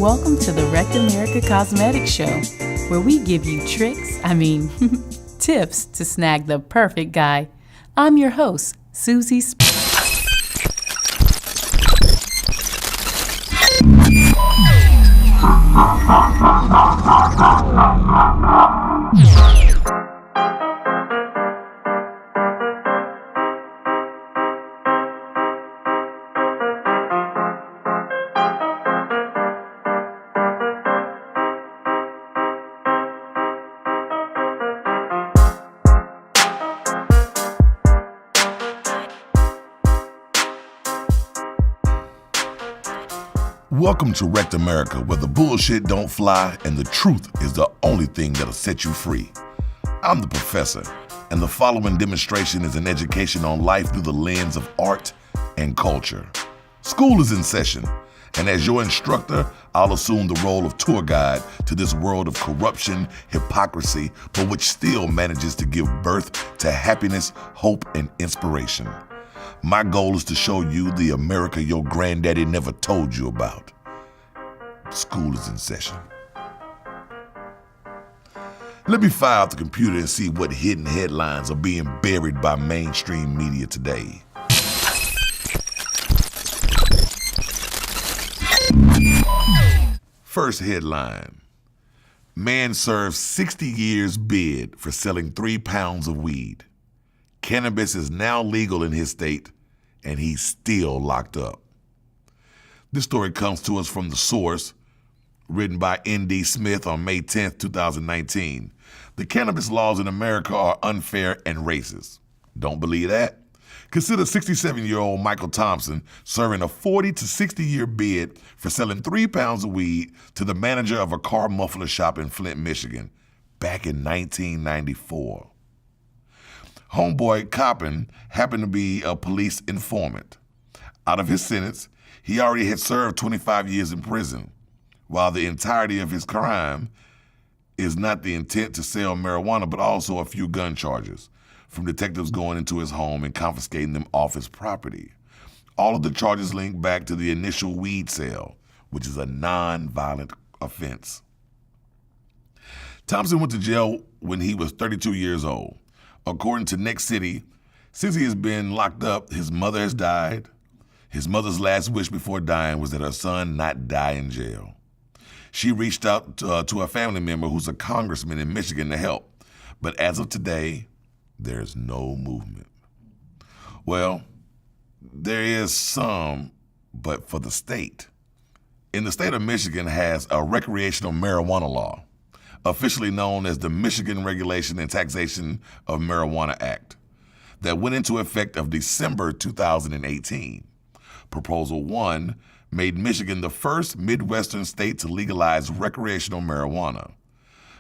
Welcome to the Wrecked America Cosmetics Show, where we give you tips to snag the perfect guy. I'm your host, Susie Welcome to Wrecked America, where the bullshit don't fly and the truth is the only thing that'll set you free. I'm the professor, and the following demonstration is an education on life through the lens of art and culture. School is in session, and as your instructor, I'll assume the role of tour guide to this world of corruption, hypocrisy, but which still manages to give birth to happiness, hope, and inspiration. My goal is to show you the America your granddaddy never told you about. School is in session. Let me fire out the computer and see what hidden headlines are being buried by mainstream media today. First headline: man serves 60 years bid for selling 3 pounds of weed. Cannabis is now legal in his state, and he's still locked up. This story comes to us from The Source, written by N.D. Smith on May 10th, 2019. The cannabis laws in America are unfair and racist. Don't believe that? Consider 67-year-old Michael Thompson serving a 40 to 60-year bid for selling 3 pounds of weed to the manager of a car muffler shop in Flint, Michigan, back in 1994. Homeboy Coppin happened to be a police informant. Out of his sentence, he already had served 25 years in prison, while the entirety of his crime is not the intent to sell marijuana, but also a few gun charges, from detectives going into his home and confiscating them off his property. All of the charges link back to the initial weed sale, which is a non-violent offense. Thompson went to jail when he was 32 years old. According to Next City, since he has been locked up, his mother has died. His mother's last wish before dying was that her son not die in jail. She reached out to a family member who's a congressman in Michigan to help. But as of today, there's no movement. Well, there is some, but for the state. In the state of Michigan has a recreational marijuana law, officially known as the Michigan Regulation and Taxation of Marijuana Act, that went into effect of December 2018. Proposal 1 made Michigan the first Midwestern state to legalize recreational marijuana.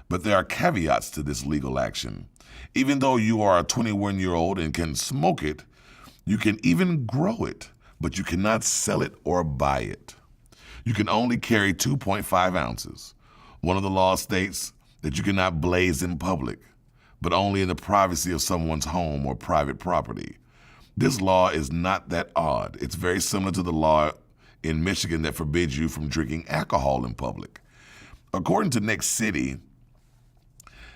But there are caveats to this legal action. Even though you are a 21-year-old and can smoke it, you can even grow it, but you cannot sell it or buy it. You can only carry 2.5 ounces. One of the laws states that you cannot blaze in public, but only in the privacy of someone's home or private property. This law is not that odd. It's very similar to the law in Michigan that forbids you from drinking alcohol in public. According to Next City,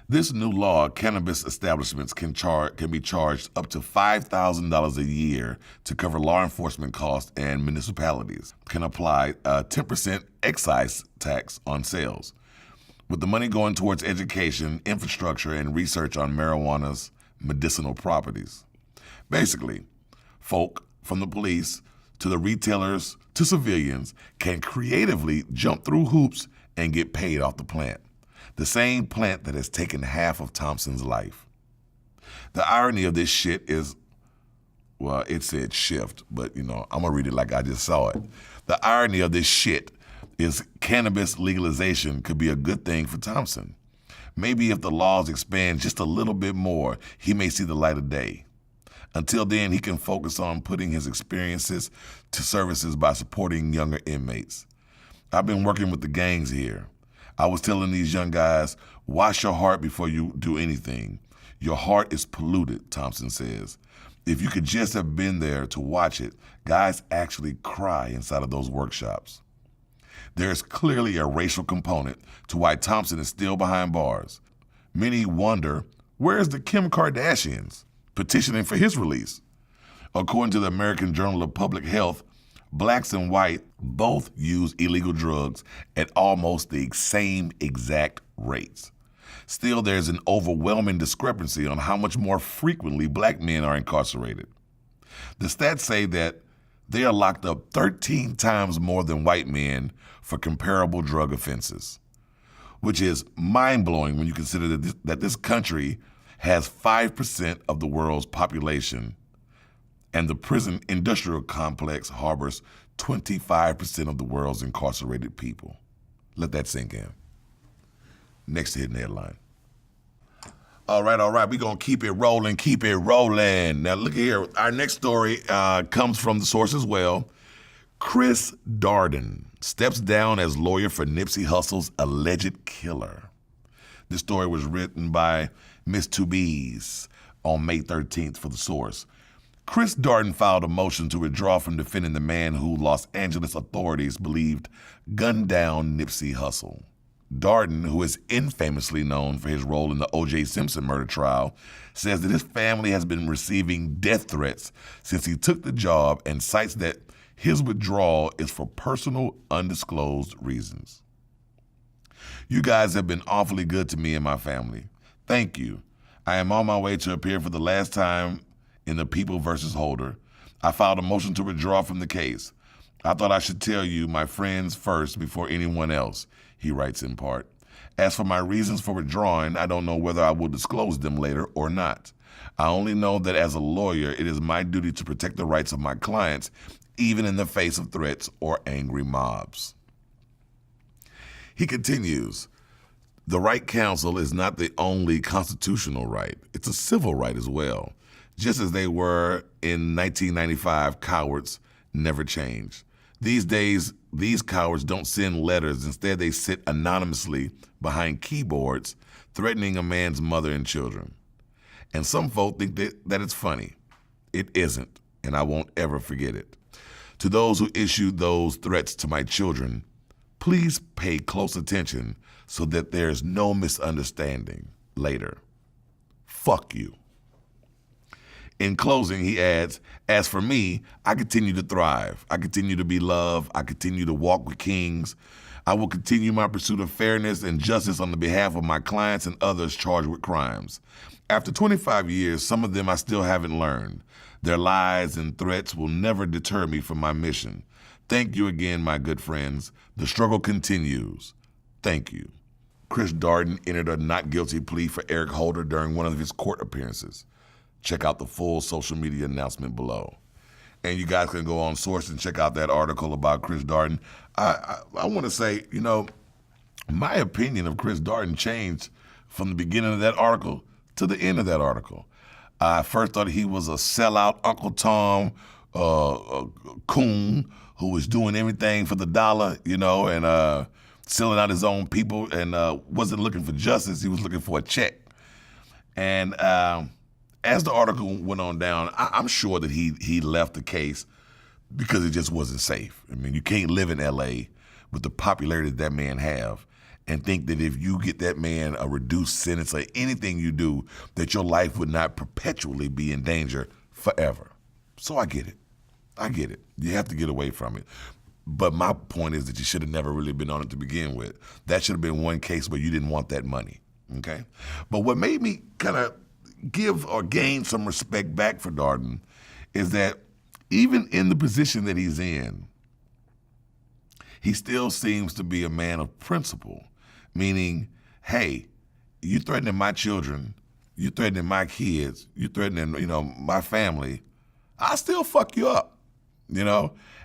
this new law, cannabis establishments can be charged up to $5,000 a year to cover law enforcement costs, and municipalities can apply a 10% excise tax on sales, with the money going towards education, infrastructure, and research on marijuana's medicinal properties. Basically, folk, from the police to the retailers to civilians, can creatively jump through hoops and get paid off the plant. The same plant that has taken half of Thompson's life. The irony of this shit is, well, it said shift, but I'm gonna read it like I just saw it. The irony of this shit is cannabis legalization could be a good thing for Thompson. Maybe if the laws expand just a little bit more, he may see the light of day. Until then, he can focus on putting his experiences to services by supporting younger inmates. I've been working with the gangs here. I was telling these young guys, wash your heart before you do anything. Your heart is polluted, Thompson says. If you could just have been there to watch it, guys actually cry inside of those workshops. There's clearly a racial component to why Thompson is still behind bars. Many wonder, where's the Kim Kardashians petitioning for his release? According to the American Journal of Public Health, blacks and white both use illegal drugs at almost the same exact rates. Still, there's an overwhelming discrepancy on how much more frequently black men are incarcerated. The stats say that they are locked up 13 times more than white men for comparable drug offenses, which is mind-blowing when you consider that this country has 5% of the world's population, and the prison industrial complex harbors 25% of the world's incarcerated people. Let that sink in. Next hidden headline. All right, we're going to keep it rolling. Now, look here. Our next story comes from the source as well. Chris Darden steps down as lawyer for Nipsey Hussle's alleged killer. This story was written by Miss Two B's on May 13th for the source. Chris Darden filed a motion to withdraw from defending the man who Los Angeles authorities believed gunned down Nipsey Hussle. Darden, who is infamously known for his role in the O.J. Simpson murder trial, says that his family has been receiving death threats since he took the job and cites that his withdrawal is for personal, undisclosed reasons. You guys have been awfully good to me and my family. Thank you. I am on my way to appear for the last time in the People versus Holder. I filed a motion to withdraw from the case. I thought I should tell you, my friends, first before anyone else, he writes in part. As for my reasons for withdrawing, I don't know whether I will disclose them later or not. I only know that as a lawyer, it is my duty to protect the rights of my clients, even in the face of threats or angry mobs. He continues, the right counsel is not the only constitutional right. It's a civil right as well. Just as they were in 1995, cowards never change. These days, these cowards don't send letters. Instead, they sit anonymously behind keyboards, threatening a man's mother and children. And some folk think that it's funny. It isn't, and I won't ever forget it. To those who issued those threats to my children, please pay close attention so that there's no misunderstanding later. Fuck you. In closing, he adds, as for me, I continue to thrive. I continue to be loved. I continue to walk with kings. I will continue my pursuit of fairness and justice on the behalf of my clients and others charged with crimes. After 25 years, some of them I still haven't learned. Their lies and threats will never deter me from my mission. Thank you again, my good friends. The struggle continues. Thank you. Chris Darden entered a not guilty plea for Eric Holder during one of his court appearances. Check out the full social media announcement below. And you guys can go on Source and check out that article about Chris Darden. I want to say, my opinion of Chris Darden changed from the beginning of that article to the end of that article. I first thought he was a sellout Uncle Tom coon who was doing everything for the dollar, and selling out his own people and wasn't looking for justice. He was looking for a check. And as the article went on down, I'm sure that he left the case because it just wasn't safe. I mean, you can't live in L.A. with the popularity that man have and think that if you get that man a reduced sentence or anything you do, that your life would not perpetually be in danger forever. So I get it. You have to get away from it. But my point is that you should have never really been on it to begin with. That should have been one case where you didn't want that money, okay? But what made me kind of give or gain some respect back for Darden is that even in the position that he's in, he still seems to be a man of principle, meaning, hey, you threatening my children, you threatening my kids, you threatening, my family, I still fuck you up,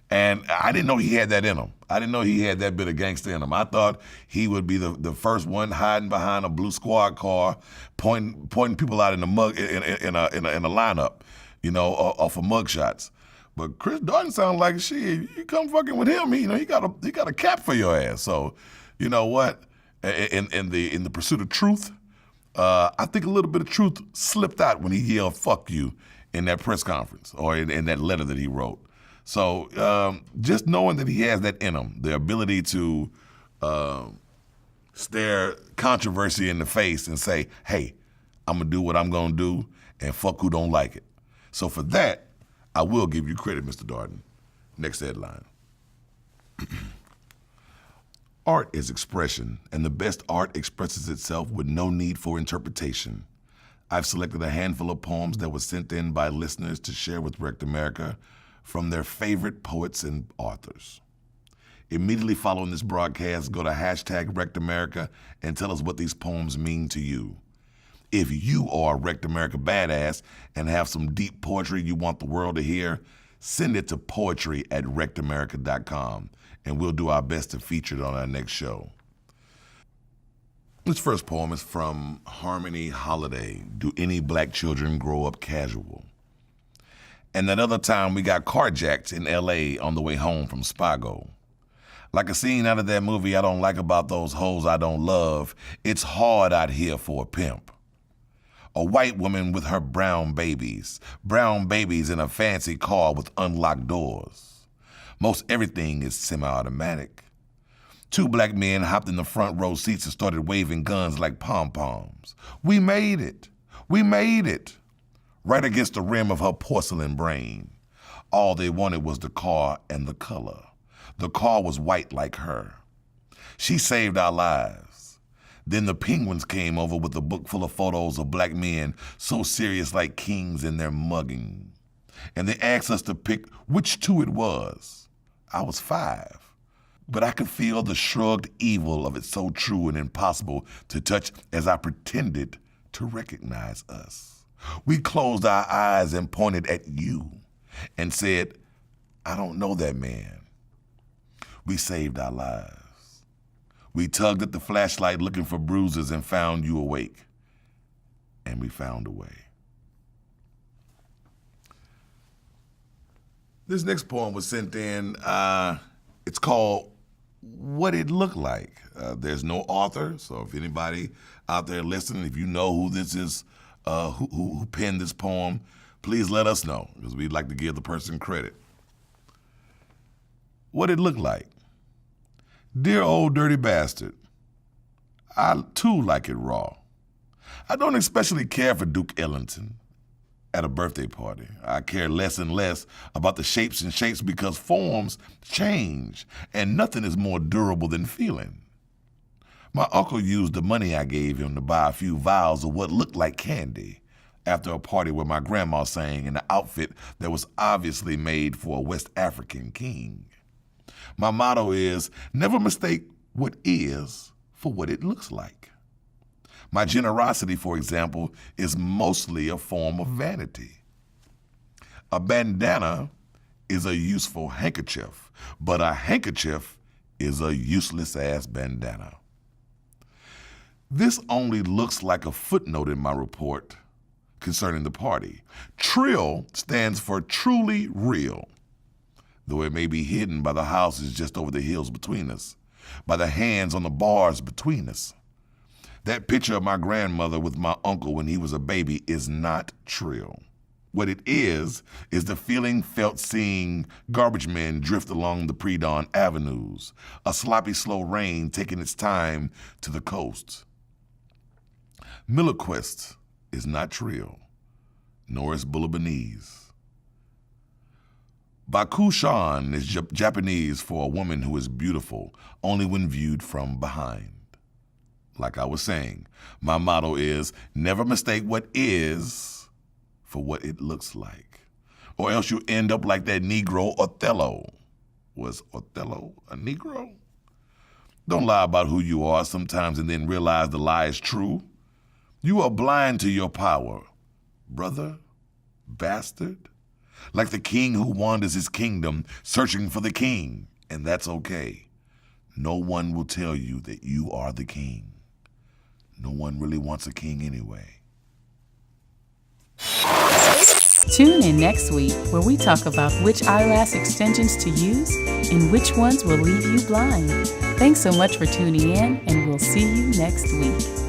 And I didn't know he had that in him. I didn't know he had that bit of gangster in him. I thought he would be the first one hiding behind a blue squad car, pointing people out in the mug in a lineup, off of mug shots. But Chris Darden sounds like shit. You come fucking with him, he got a cap for your ass. So, you know what? In the pursuit of truth, I think a little bit of truth slipped out when he yelled "fuck you" in that press conference or in that letter that he wrote. So just knowing that he has that in him, the ability to stare controversy in the face and say, hey, I'm going to do what I'm going to do and fuck who don't like it. So for that, I will give you credit, Mr. Darden. Next headline. Art is expression, and the best art expresses itself with no need for interpretation. I've selected a handful of poems that were sent in by listeners to share with Wrecked America from their favorite poets and authors. Immediately following this broadcast, go to hashtag Wrecked America and tell us what these poems mean to you. If you are a Wrecked America badass and have some deep poetry you want the world to hear, send it to poetry@wreckedamerica.com, and we'll do our best to feature it on our next show. This first poem is from Harmony Holiday. Do any black children grow up casual? And that other time we got carjacked in L.A. on the way home from Spago. Like a scene out of that movie I don't like about those hoes I don't love, it's hard out here for a pimp. A white woman with her brown babies in a fancy car with unlocked doors. Most everything is semi-automatic. Two black men hopped in the front row seats and started waving guns like pom-poms. We made it. We made it. Right against the rim of her porcelain brain. All they wanted was the car and the color. The car was white like her. She saved our lives. Then the Penguins came over with a book full of photos of black men so serious like kings in their mugging. And they asked us to pick which two it was. I was 5. But I could feel the shrugged evil of it so true and impossible to touch as I pretended to recognize us. We closed our eyes and pointed at you and said, I don't know that man. We saved our lives. We tugged at the flashlight looking for bruises and found you awake. And we found a way. This next poem was sent in. It's called What It Looked Like. There's no author, so if anybody out there listening, if you know who this is, who penned this poem, please let us know, because we'd like to give the person credit. What it looked like. Dear old dirty bastard, I too like it raw. I don't especially care for Duke Ellington at a birthday party. I care less and less about the shapes and shapes because forms change and nothing is more durable than feeling. My uncle used the money I gave him to buy a few vials of what looked like candy after a party where my grandma sang in an outfit that was obviously made for a West African king. My motto is, never mistake what is for what it looks like. My generosity, for example, is mostly a form of vanity. A bandana is a useful handkerchief, but a handkerchief is a useless-ass bandana. This only looks like a footnote in my report concerning the party. Trill stands for truly real, though it may be hidden by the houses just over the hills between us, by the hands on the bars between us. That picture of my grandmother with my uncle when he was a baby is not trill. What it is the feeling felt seeing garbage men drift along the pre-dawn avenues, a sloppy slow rain taking its time to the coast. Milliquist is not trill, nor is Boulebanese. Bakushan is Japanese for a woman who is beautiful only when viewed from behind. Like I was saying, my motto is never mistake what is for what it looks like, or else you end up like that Negro Othello. Was Othello a Negro? Don't lie about who you are sometimes and then realize the lie is true. You are blind to your power, brother, bastard. Like the king who wanders his kingdom searching for the king, and that's okay. No one will tell you that you are the king. No one really wants a king anyway. Tune in next week where we talk about which eyelash extensions to use and which ones will leave you blind. Thanks so much for tuning in, and we'll see you next week.